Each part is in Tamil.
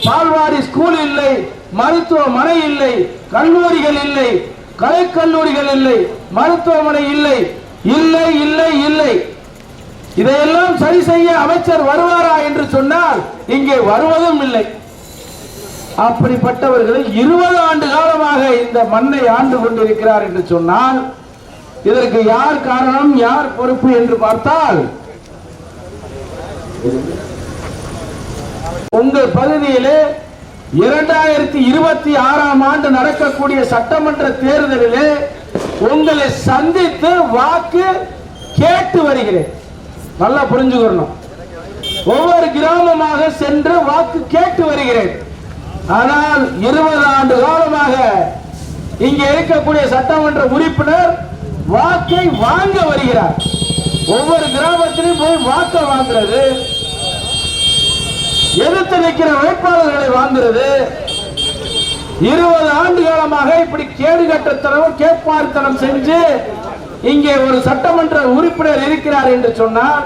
பால்வாடி ஸ்கூல் இல்லை, மருத்துவமனை இல்லை, கல்லூரிகள் இல்லை, கலைக்கல்லூரிகள் இல்லை, மருத்துவமனை இல்லை, இல்லை இல்லை இல்லை. இதையெல்லாம் சரி செய்ய அமைச்சர் வருவாரா என்று சொன்னால் இங்கே வருவதும் இல்லை. அப்படிப்பட்டவர்கள் 20 ஆண்டு காலமாக இந்த மண்ணை ஆண்டு கொண்டிருக்கிறார் என்று சொன்னால் இதற்கு யார் காரணம், யார் பொறுப்பு என்று பார்த்தால் உங்கள் பகுதியிலே 2026ஆம் ஆண்டு நடக்கக்கூடிய சட்டமன்ற தேர்தலிலே உங்களை சந்தித்து வாக்கு கேட்டு வருகிறேன். நல்லா புரிஞ்சுக்கணும். ஒவ்வொரு கிராமமாக சென்று வாக்கு கேட்டு வருகிறேன். ஆனால் 20 ஆண்டு காலமாக இங்கே இருக்கக்கூடிய சட்டமன்ற உறுப்பினர் வாக்கை வாங்க வருகிறார். ஒவ்வொரு கிராமத்திலும் போய் வாக்கை வாங்குறது, எதிர்த்து நிற்கிற வேட்பாளர்களை வாங்குறது. 20 ஆண்டு காலமாக இப்படி கேடுகட்டத்தனம், கேட்பார்த்தனம் செஞ்சு இங்கே ஒரு சட்டமன்ற உறுப்பினர் இருக்கிறார் என்று சொன்னால்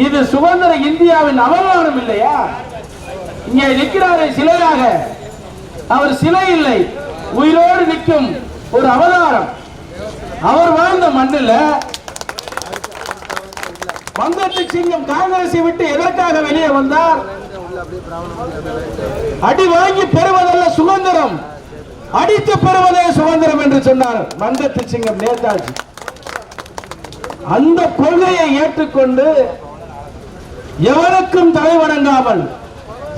இது சுதந்திர இந்தியாவின் அவமானம் இல்லையா? இங்கே நிற்கிறாரே சிலையாக, அவர் சிலை இல்லை, உயிரோடு நிற்கும் ஒரு அவதாரம். அவர் வாழ்ந்த மண்ணில் வங்கத்து சிங்கம் காங்கிரஸை விட்டு எதற்காக வெளியே வந்தார்? அடி வாங்கி பெறுவதல்ல சுதந்திரம், அடித்து பெறுவதே சுதந்திரம் என்று சொன்னார் வங்கத்து சிங்கம் நேதாஜி. அந்த கொள்கையை ஏற்றுக்கொண்டு எவருக்கும் தலைவணங்காமல்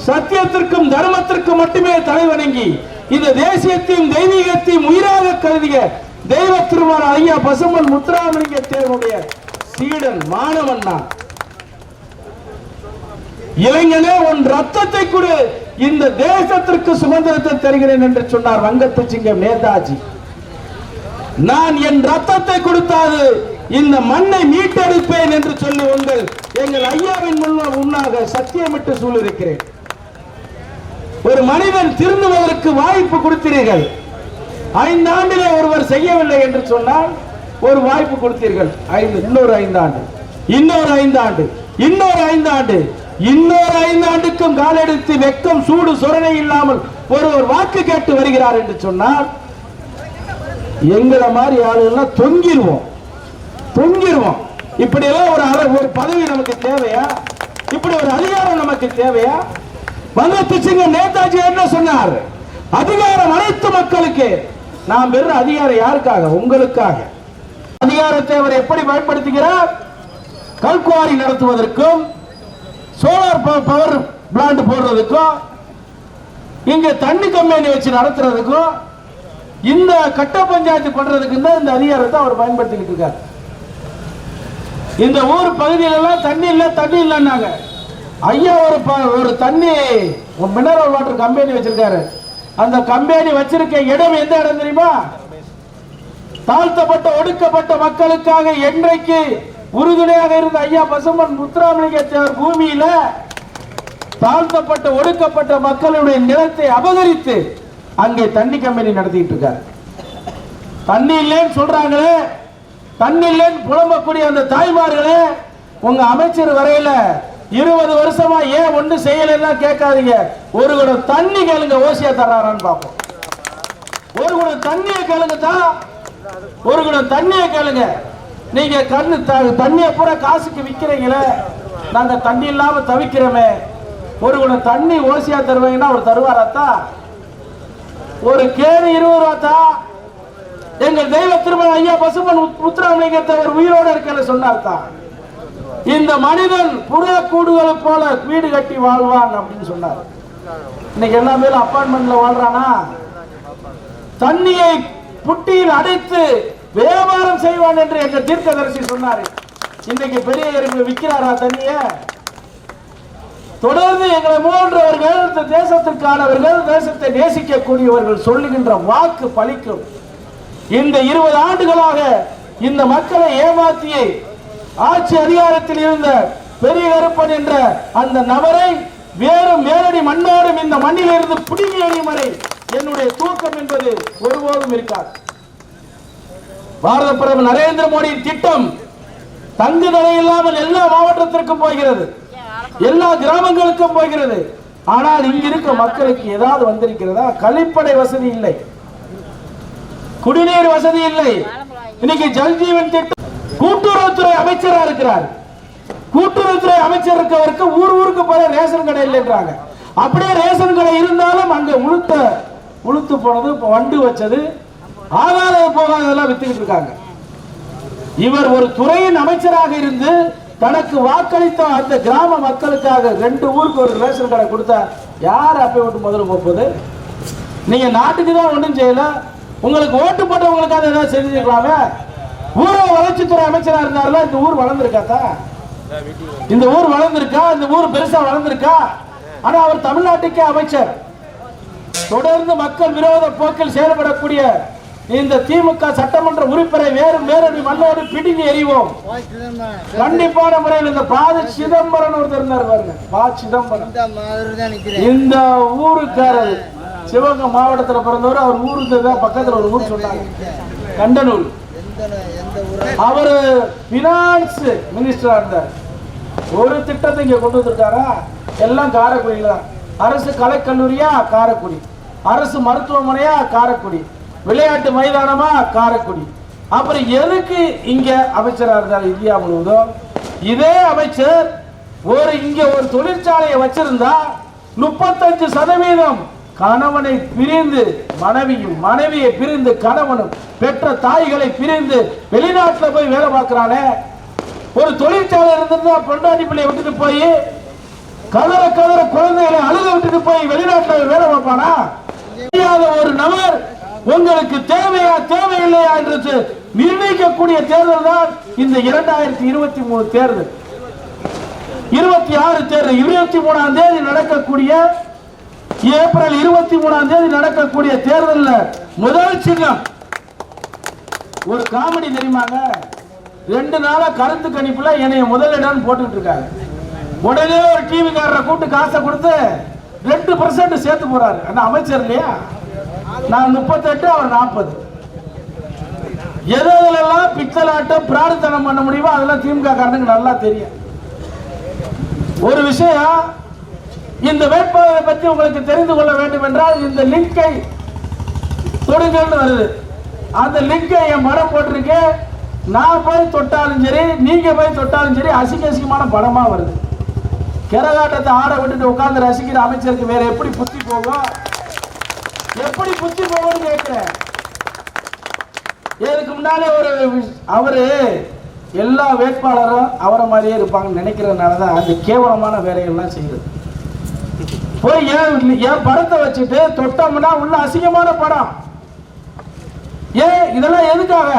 சத்தியத்திற்கும் தர்மத்திற்கும் மட்டுமே தலைவணங்கி இந்த தேசியத்தையும் தெய்வீகத்தையும் உயிராக கருதிய தெய்வ திருமண ஐயா பசும்பொன் முத்துராமலிங்க தேவனுடைய சீடன் மாணவன் நான். இளைஞனே உன் ரத்தத்தை கொடு, இந்த தேசத்திற்கு சுதந்திரத்தை தருகிறேன் என்று சொன்னார் வங்கத்து சிங்கம் நேதாஜி. நான் என் ரத்தத்தை கொடுத்தாது இந்த மண்ணை மீட்டெடுப்பேன் என்று சொல்லி எங்கள் ஐயாவின் முன்னாக சத்தியமிட்டு சூழ்நிற்கிறேன். ஒரு மனிதன் திருந்துவதற்கு வாய்ப்பு கொடுத்தீர்கள். 5 ஆண்டிலே ஒருவர் செய்யவில்லை என்று சொன்னால் ஒரு வாய்ப்பு கொடுத்தீர்கள். இன்னொரு 5 ஆண்டு, இன்னொரு 5 ஆண்டு, இன்னொரு 5 ஆண்டு, இன்னொரு 5 ஆண்டுக்கும் காலெடுத்து வெக்கம் சூடு சொரணை இல்லாமல் ஒருவர் வாக்கு கேட்டு வருகிறார் என்று சொன்னால் எங்களை மாதிரி ஆளுகள்லாம் தொங்கிடுவோம். இப்படி எல்லாம் ஒரு பதவி நமக்கு தேவையா? இப்படி ஒரு அதிகாரம் நமக்கு தேவையா? வங்கத்து சிங்கம் நேதாஜி என்ன சொன்னார்? அதிகாரம் அனைத்து மக்களுக்கு. நாம் பெற அதிகாரம் யாருக்காக? உங்களுக்காக. அதிகாரத்தை அவர் எப்படி பயன்படுத்துகிறார்? கல்குவாரி நடத்துவதற்கும், சோலார் பவர் பிளான்ட் போடுறதுக்கும், இங்க தண்ணி கம்பெனி வச்சு நடத்துறதுக்கும், இந்த கட்ட பஞ்சாயத்து பண்றதுக்கு தான் இந்த அதிகாரத்தை அவர் பயன்படுத்திக்கிட்டு இருக்கார். இந்த ஊர் பகுதியிலெல்லாம் தண்ணி இல்லைன்னாங்க. ஐயா ஒரு தண்ணி மினரல் வாட்டர் கம்பெனி வச்சிருக்காரு. அந்த கம்பெனி வச்சிருக்க இடம் எந்த இடம் தெரியுமா? தாழ்த்தப்பட்ட ஒடுக்கப்பட்ட மக்களுக்காக என்றைக்கு உறுதுணையாக இருந்த ஐயா பசும்பொன் முத்துராமலிங்க தேவர் பூமியில தாழ்த்தப்பட்ட ஒடுக்கப்பட்ட மக்களுடைய நிலத்தை அபகரித்து அங்கே தண்ணி கம்பெனி நடத்திட்டு இருக்காரு. தண்ணி இல்லைன்னு சொல்றாங்களே, தண்ணி இல்லைன்னு புலம்பக்கூடிய அந்த தாய்மார்களே, உங்க அமைச்சர் வரையில 20 வருஷமா ஏன் ஒண்ணு செய்யலன்னா கேட்காதீங்க. ஒரு குடம் தண்ணி கேளுங்க, ஓசியா தர்றாரான்னு பார்ப்போம். ஒரு குடம் தண்ணியை கேளுங்க தான், ஒரு குடம் தண்ணியை கேளுங்க. நீங்க தண்ணியை பூரா காசுக்கு விற்கிறீங்களே, நாங்க தண்ணி இல்லாம தவிக்கிறோமே, ஒரு குடம் தண்ணி ஓசியா தருவீங்கன்னா அவர் தருவாராத்தா? ஒரு கேணி 20 ரூபா தான். எங்கள் தெய்வ திருமண ஐயா பசும்பொன் முத்துராமலிங்க தேவர் உயிரோடு இருக்கல சொன்னார் தான். இந்த மனிதன் புற கூடுகளை போல வீடு கட்டி வாழ்வான் அப்படின்னு சொன்னார். இன்னைக்கு எல்லா பேரும் அப்பார்ட்மெண்ட்ல வாழ்றானா? தண்ணியை புட்டியில் அடைத்து வியாபாரம் செய்வான் என்று எங்க தீர்க்கதரிசி சொன்னாரு. இன்னைக்கு பெரிய எறும்பு விற்கிறாரா தண்ணிய? தொடர்ந்து எங்களை போன்றவர்கள், இந்த தேசத்திற்கானவர்கள், தேசத்தை நேசிக்கக்கூடியவர்கள் சொல்லுகின்ற வாக்கு பலிக்கும். இந்த 20 ஆண்டுகளாக இந்த மக்களை ஏமாற்றிய ஆட்சி அதிகாரத்தில் இருந்த பெரிய கருப்பன் என்ற அந்த நபரை வேறும் மேலடி மண்ணோடும் இந்த மண்ணில் இருந்து புடிங்கி அணியும் வரை என்னுடைய தூக்கம் என்பது ஒருபோதும் இருக்காது. பாரத பிரதமர் நரேந்திர மோடியின் திட்டம் தங்கு தடை இல்லாமல் எல்லா மாவட்டத்திற்கும் போகிறது, எல்லா கிராமங்களுக்கும் போகிறது. ஆனால் இங்க இருக்க மக்களுக்கு ஏதாவது வந்திருக்கிறதா? கழிப்படை வசதி இல்லை, குடிநீர் வசதி இல்லை. இன்னைக்கு ஜல்ஜீவன் திட்டம் கூட்டுறவுத்துறை அமைச்சரா இருக்கிறார். கூட்டுறவுத்துறை அமைச்சர் இருக்கவருக்கு ஊர் ஊருக்கு போய் ரேஷன் கடை இல்லைன்றாங்க. அப்படியே ரேஷன் கடை இருந்தாலும் அங்க உளுத்து போனது, வண்டு வச்சது, ஆகாத போகாதெல்லாம் வித்துக்கிட்டு இருக்காங்க. இவர் ஒரு துறையின் அமைச்சராக இருந்து தனக்கு வாக்களித்த அந்த கிராம மக்களுக்காக 2 ஊருக்கு ஒரு ரேஷன் கடை கொடுத்தா யார் அப்ப விட்டு முதல்ல போகுது? நீங்க நாட்டுக்கு தான் ஒன்றும் செய்யல, உங்களுக்கு ஓட்டு போட்டவங்களுக்காக ஏதாவது செஞ்சுக்கலாமே. ஊர வளர்ச்சித்துறை அமைச்சரா இருந்தாருல, இந்த ஊர் வளர்ந்துருக்காத்தா? இந்த ஊர் வளர்ந்திருக்கா? இந்த ஊர் பெருசா வளர்ந்திருக்கா? ஆனா அவர் தமிழ்நாட்டுக்கே அமைச்சர். தொடர்ந்து மக்கள் விரோத போக்கில் செயல்படக்கூடிய இந்த திமுக சட்டமன்ற உறுப்பினரை வேறு மண்ணோடு பிடிங்கி எறிவோம். கண்டிப்பான முறையில் இந்த பா. சிதம்பரம் ஒருத்தர் இருந்தார் பாருங்க, பா. சிதம்பரம். இந்த ஊருக்காரர் சிவகங்கை மாவட்டத்தில் பிறந்தவர். அவர் ஊருக்கு பக்கத்தில் ஒரு ஊர் சொன்னாங்க, கண்டனூர். அவரு பினான்ஸ் மினிஸ்டரா இருந்தார். ஒரு திட்டத்தை இங்க கொண்டு வந்திருக்காரா? எல்லாம் காரைக்குடியில தான். அரசு கலைக்கல்லூரியா காரைக்குடி, அரசு மருத்துவமனையா காரைக்குடி, விளையாட்டு மைதானமா காரைக்குடி. அப்புறம் எதுக்கு இங்க அமைச்சரா இருந்தார் இந்தியா முழுவதும்? இதே அமைச்சர் இங்க ஒரு தொழிற்சாலையை வச்சிருந்தா 35% கணவனை பிரிந்து மனைவியும், மனைவியை பிரிந்து கணவனும், பெற்ற தாய்களை பிரிந்து வெளிநாட்டில் போய் வேலை பார்க்கிறானே. ஒரு தொழிற்சாலை இருந்திருந்தா பொண்டாட்டி பிள்ளையை விட்டுட்டு போய் கதற குழந்தைகளை அழுக விட்டுட்டு போய் வெளிநாட்டில் வேலை பார்ப்பானா? ஒரு நபர் உங்களுக்கு தேவையா தேவையில்லையா என்று நிர்ணயிக்கக்கூடிய தேர்தல் தான் இந்த 2023 தேர்தல். 26 தேர்தல் 23ஆம் தேதி நடக்கக்கூடிய, ஏப்ரல் 23ஆம் தேதி நடக்கக்கூடிய தேர்தலில் முதல் சின்னம் ஒரு காமெடி தெரியுமாங்க? 2 நாளா கருத்து கணிப்புல என்னைய முதலிடம் போட்டுக்கிட்டு இருக்காங்க. உடனே ஒரு டிவி காரரை கூட்டு காசை கொடுத்து 2% சேர்த்து போறாரு. அந்த அமைச்சர் இல்லையா? நான் 38, அவர் 40. எதெல்லாம் பிச்சலாட்டம் பிரார்த்தனம் பண்ண முடியுமோ அதெல்லாம் திமுக காரனுக்கு நல்லா தெரியும். ஒரு விஷயம், இந்த வேட்பாளரை பற்றி உங்களுக்கு தெரிந்து கொள்ள வேண்டும் என்றால் இந்த லிங்கை தொடுங்கன்னு வருது. அந்த லிங்கை என் படம் போட்டிருக்கேன். நான் போய் தொட்டாலும் சரி, நீங்க போய் தொட்டாலும் சரி, அசிங்கமான படமா வருது. கரகாட்டத்தை ஆட விட்டுட்டு உட்கார்ந்து ரசிக்கிற அமைச்சருக்கு வேற எப்படி புத்தி போகும்? எப்படி புத்தி போகும்னு கேட்கிறேன். இதுக்கு முன்னாலே அவரு எல்லா வேட்பாளரும் அவரை மாதிரியே இருப்பாங்கன்னு நினைக்கிறதுனாலதான் அந்த கேவலமான வேலைகள்லாம் செய்யுது. போய் என் படத்தை வச்சுட்டு தொட்டோம்னா உள்ள அசிங்கமான படம். இதெல்லாம் எதுக்காக?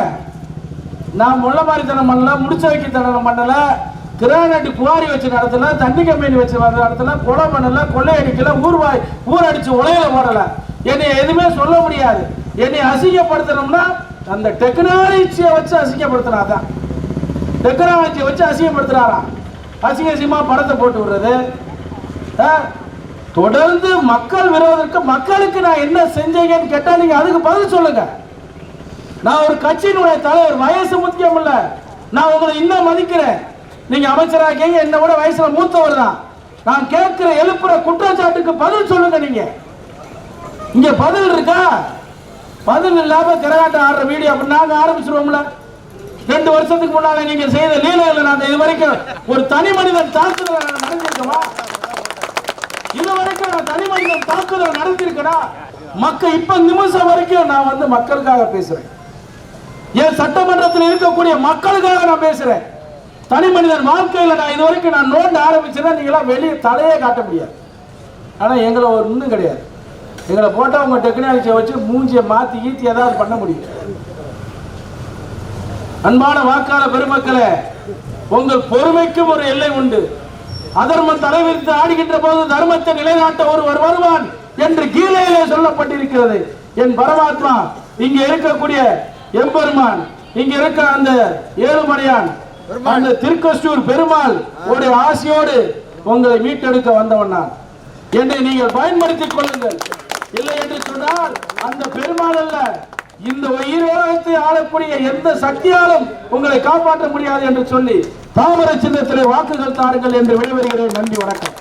நான் முள்ள மாதிரித்தனம் பண்ணல, முடிச்ச வைக்கத்தனம் பண்ணல, கிரானைட் குவாரி வச்சு நடத்தல, தண்ணி கம்பெனி வச்சு நடத்தல, கொலை பண்ணல, கொள்ளையடிக்கல, ஊர் அடிச்சு உலையில போடல. என்னை எதுவுமே சொல்ல முடியாது. என்னை அசிங்கப்படுத்தணும்னா அந்த டெக்னாலஜியை வச்சு அசிங்கப்படுத்தினாதான். டெக்னாலஜியை வச்சு அசிங்கப்படுத்துறாரா? அசிங்கமா படத்தை போட்டு விடுறது. தொடர்ந்து மக்கள் விரோதற்கு மக்களுக்கு நான் என்ன செஞ்சேன்னு கேட்டா நீங்க அதுக்கு பதில் சொல்லுங்க. நான் ஒரு கட்சியினுடைய தலைவர், வயசு முக்கியம் இல்ல. நான் உங்களை இன்னும் மதிக்கிறேன். நீங்க அமைச்சராக என்ன விட வயசுல மூத்தவர் தான். நான் கேட்கிற எழுப்புற குற்றச்சாட்டுக்கு பதில் சொல்லுங்க. நீங்க இங்க பதில் இருக்கா? பதில் இல்லாம கரகாட்டம் ஆடுற வீடியோ அப்படி நாங்க ஆரம்பிச்சிருவோம்ல. 2 வருஷத்துக்கு முன்னால நீங்க செய்த லீலையில நான் இது வரைக்கும் ஒரு தனி மனிதன் தாக்குதல் நடந்திருக்கவா? இது வரைக்கும் நான் தனி மனிதன் தாக்குதல் நடத்திருக்கா? மக்கள் இப்ப நிமிஷம் வரைக்கும் நான் வந்து மக்களுக்காக பேசுறேன். என் சட்டமன்றத்தில் இருக்கக்கூடிய மக்களுக்காக நான் பேசுறேன். தனி மனிதன் வாழ்க்கையில் நான் இது வரைக்கும் நான் நோண்ட ஆரம்பிச்சேன்னா நீங்களா வெளியே தலையே காட்ட முடியாது. ஆனா எங்களை ஒரு இன்னும் கிடையாது. எங்களை போட்டா உங்க டெக்னாலஜியை வச்சு மூஞ்சியை மாத்தி ஈத்தி ஏதாவது பண்ண முடியும். அன்பான வாக்காளர் பெருமக்களே, உங்கள் பொறுமைக்கும் ஒரு எல்லை உண்டு. அதர்மம் தலைவிரித்து ஆடுகின்ற போது தர்மத்தை நிலைநாட்ட ஒருவர் வருவான் என்று கீதையிலே சொல்லப்பட்டிருக்கிறது. என் பரமாத்மா இங்க இருக்கக்கூடிய எம்பெருமான், இங்க இருக்க அந்த ஏழுமலையான், அந்த திருக்கோஷ்டூர் பெருமாள் உடைய ஆசையோடு உங்களை மீட்டெடுக்க வந்தவன் நான். என்னை நீங்கள் பயன்படுத்திக் கொள்ளுங்கள். இல்லை என்று சொன்னால் அந்த பெருமாள் அல்ல, இந்த உயிரோகத்தை ஆளக்கூடிய எந்த சக்தியாலும் உங்களை காப்பாற்ற முடியாது என்று சொல்லி தாமரை சின்னத்திலே வாக்குகள் தாருங்கள் என்று விடைபெறுகிறேன். நன்றி, வணக்கம்.